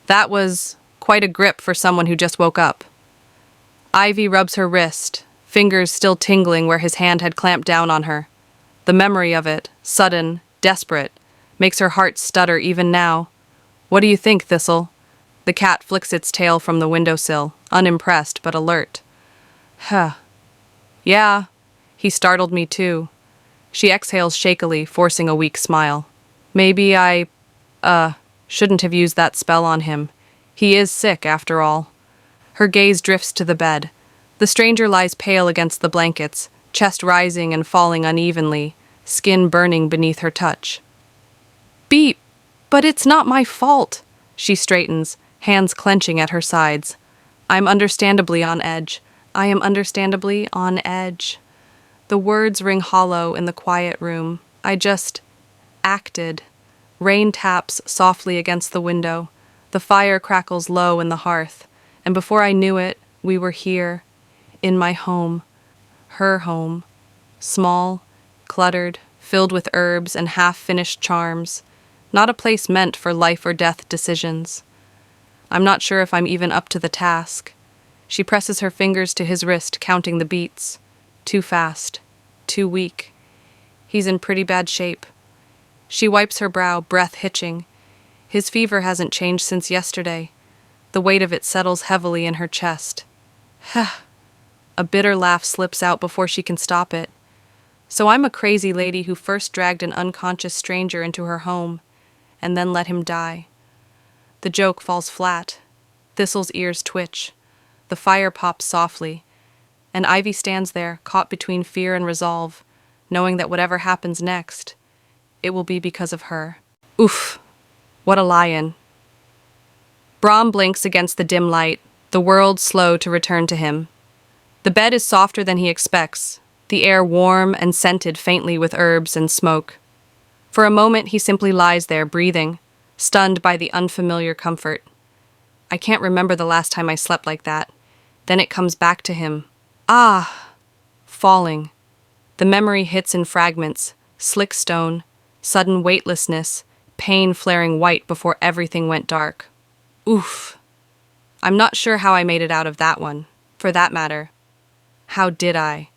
That was quite a grip for someone who just woke up. Ivy rubs her wrist, fingers still tingling where his hand had clamped down on her. The memory of it, sudden, desperate, makes her heart stutter even now. What do you think, Thistle? The cat flicks its tail from the windowsill, unimpressed but alert. Huh. Yeah, he startled me too. She exhales shakily, forcing a weak smile. Maybe shouldn't have used that spell on him. He is sick, after all. Her gaze drifts to the bed. The stranger lies pale against the blankets, chest rising and falling unevenly, skin burning beneath her touch. Beep! But it's not my fault! She straightens, hands clenching at her sides. I'm understandably on edge. I am understandably on edge. The words ring hollow in the quiet room. I just acted. Rain taps softly against the window. The fire crackles low in the hearth. And before I knew it, we were here, in my home. Her home. Small, cluttered, filled with herbs and half-finished charms. Not a place meant for life or death decisions. I'm not sure if I'm even up to the task. She presses her fingers to his wrist, counting the beats. Too fast. Too weak. He's in pretty bad shape. She wipes her brow, breath hitching. His fever hasn't changed since yesterday. The weight of it settles heavily in her chest. A bitter laugh slips out before she can stop it. So I'm a crazy lady who first dragged an unconscious stranger into her home, and then let him die. The joke falls flat. Thistle's ears twitch. The fire pops softly, and Ivy stands there, caught between fear and resolve, knowing that whatever happens next, it will be because of her. Oof, what a lion. Brahm blinks against the dim light, the world slow to return to him. The bed is softer than he expects, the air warm and scented faintly with herbs and smoke. For a moment he simply lies there, breathing, stunned by the unfamiliar comfort. I can't remember the last time I slept like that. Then it comes back to him. Ah! Falling. The memory hits in fragments, slick stone, sudden weightlessness, pain flaring white before everything went dark. Oof. I'm not sure how I made it out of that one. For that matter, how did I?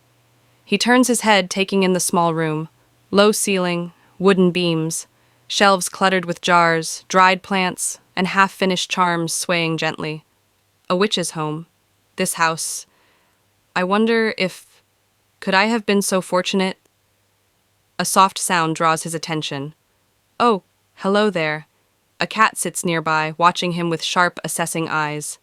He turns his head, taking in the small room. Low ceiling, wooden beams, shelves cluttered with jars, dried plants, and half-finished charms swaying gently. A witch's home. This house. I wonder if... Could I have been so fortunate? A soft sound draws his attention. Oh, hello there. A cat sits nearby, watching him with sharp, assessing eyes.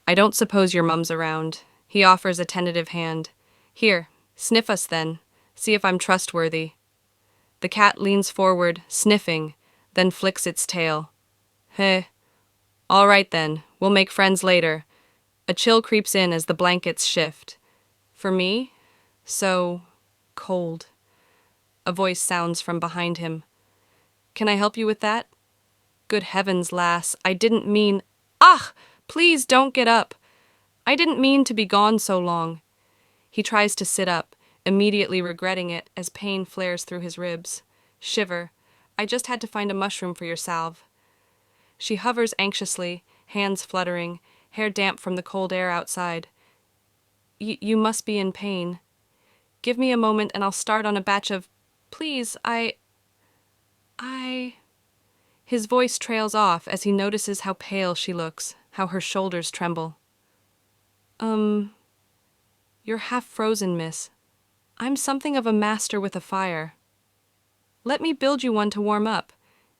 I don't suppose your mum's around. He offers a tentative hand. Here, sniff us then. See if I'm trustworthy. The cat leans forward, sniffing, then flicks its tail. Heh. All right then, we'll make friends later. A chill creeps in as the blankets shift. For me? So cold. A voice sounds from behind him. Can I help you with that? Good heavens, lass, I didn't mean... Ah! Please don't get up. I didn't mean to be gone so long. He tries to sit up, immediately regretting it as pain flares through his ribs. Shiver. I just had to find a mushroom for your salve. She hovers anxiously, hands fluttering, hair damp from the cold air outside. You must be in pain. Give me a moment and I'll start on a batch of... Please, I... His voice trails off as he notices how pale she looks, how her shoulders tremble. You're half frozen, miss. I'm something of a master with a fire. Let me build you one to warm up.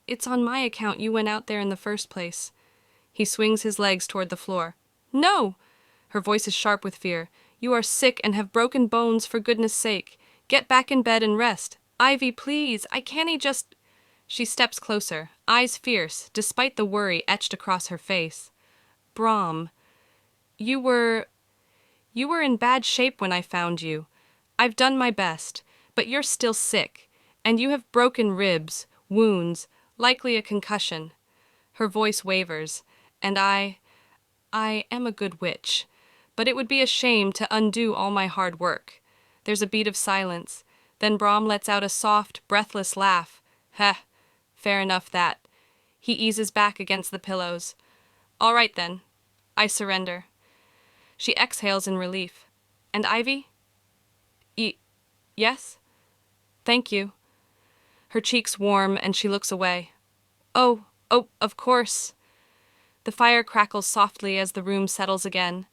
It's on my account you went out there in the first place. He swings his legs toward the floor. No! Her voice is sharp with fear. You are sick and have broken bones, for goodness sake. Get back in bed and rest. Ivy, please, I can't just... She steps closer, eyes fierce, despite the worry etched across her face. Brahm, you were in bad shape when I found you. I've done my best, but you're still sick, and you have broken ribs, wounds, likely a concussion. Her voice wavers, and I am a good witch, but it would be a shame to undo all my hard work. There's a beat of silence. Then Brahm lets out a soft, breathless laugh. Heh, fair enough that. He eases back against the pillows. All right then. I surrender. She exhales in relief. And Ivy? Yes? Thank you. Her cheeks warm and she looks away. Oh, of course. The fire crackles softly as the room settles again.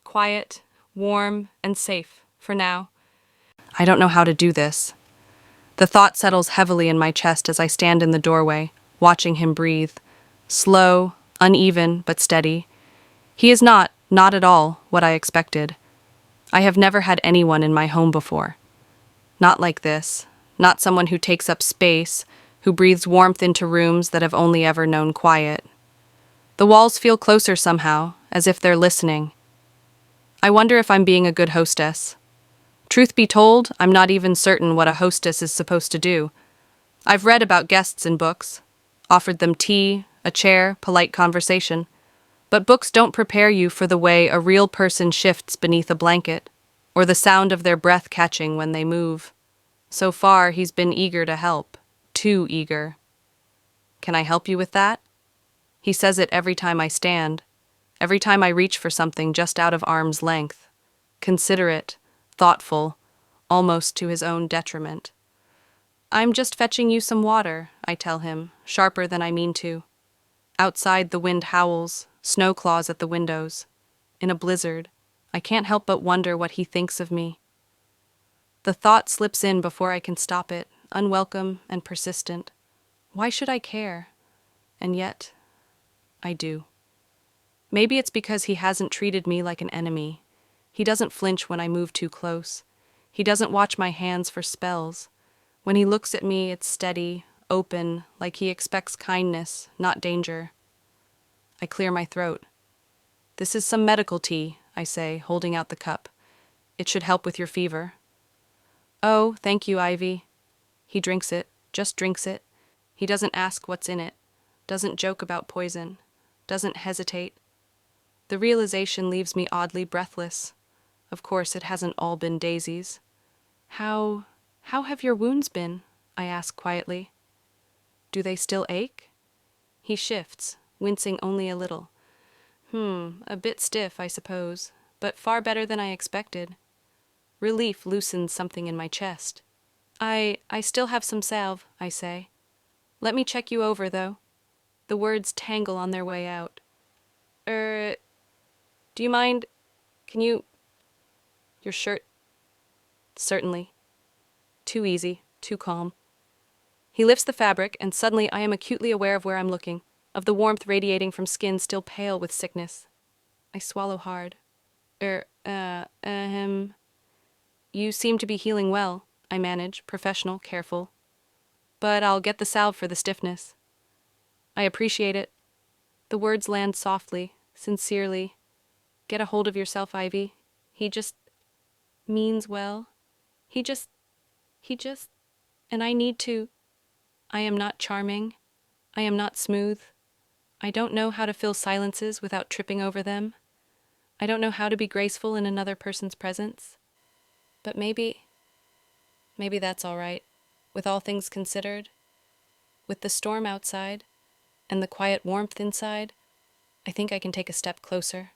Quiet, warm, and safe, for now. I don't know how to do this. The thought settles heavily in my chest as I stand in the doorway, watching him breathe. Slow, uneven, but steady. He is not at all, what I expected. I have never had anyone in my home before. Not like this. Not someone who takes up space, who breathes warmth into rooms that have only ever known quiet. The walls feel closer somehow, as if they're listening. I wonder if I'm being a good hostess. Truth be told, I'm not even certain what a hostess is supposed to do. I've read about guests in books, offered them tea, a chair, polite conversation. But books don't prepare you for the way a real person shifts beneath a blanket, or the sound of their breath catching when they move. So far, he's been eager to help. Too eager. Can I help you with that? He says it every time I stand, every time I reach for something just out of arm's length. Considerate, thoughtful, almost to his own detriment. I'm just fetching you some water, I tell him, sharper than I mean to. Outside, the wind howls, snow claws at the windows. In a blizzard, I can't help but wonder what he thinks of me. The thought slips in before I can stop it, unwelcome and persistent. Why should I care? And yet, I do. Maybe it's because he hasn't treated me like an enemy. He doesn't flinch when I move too close. He doesn't watch my hands for spells. When he looks at me, it's steady, open, like he expects kindness, not danger. I clear my throat. This is some medical tea, I say, holding out the cup. It should help with your fever. Oh, thank you, Ivy. He drinks it, just drinks it. He doesn't ask what's in it, doesn't joke about poison, doesn't hesitate. The realization leaves me oddly breathless. Of course, it hasn't all been daisies. How have your wounds been? I ask quietly. Do they still ache? He shifts, wincing only a little. A bit stiff, I suppose, but far better than I expected. Relief loosens something in my chest. I still have some salve, I say. Let me check you over, though. The words tangle on their way out. Do you mind? Your shirt? Certainly. Too easy, too calm. He lifts the fabric, and suddenly I am acutely aware of where I'm looking, of the warmth radiating from skin still pale with sickness. I swallow hard. You seem to be healing well, I manage, professional, careful. But I'll get the salve for the stiffness. I appreciate it. The words land softly, sincerely. Get a hold of yourself, Ivy. He just means well. He just, and I need to. I am not charming. I am not smooth. I don't know how to fill silences without tripping over them. I don't know how to be graceful in another person's presence. But maybe that's all right, with all things considered. With the storm outside and the quiet warmth inside, I think I can take a step closer.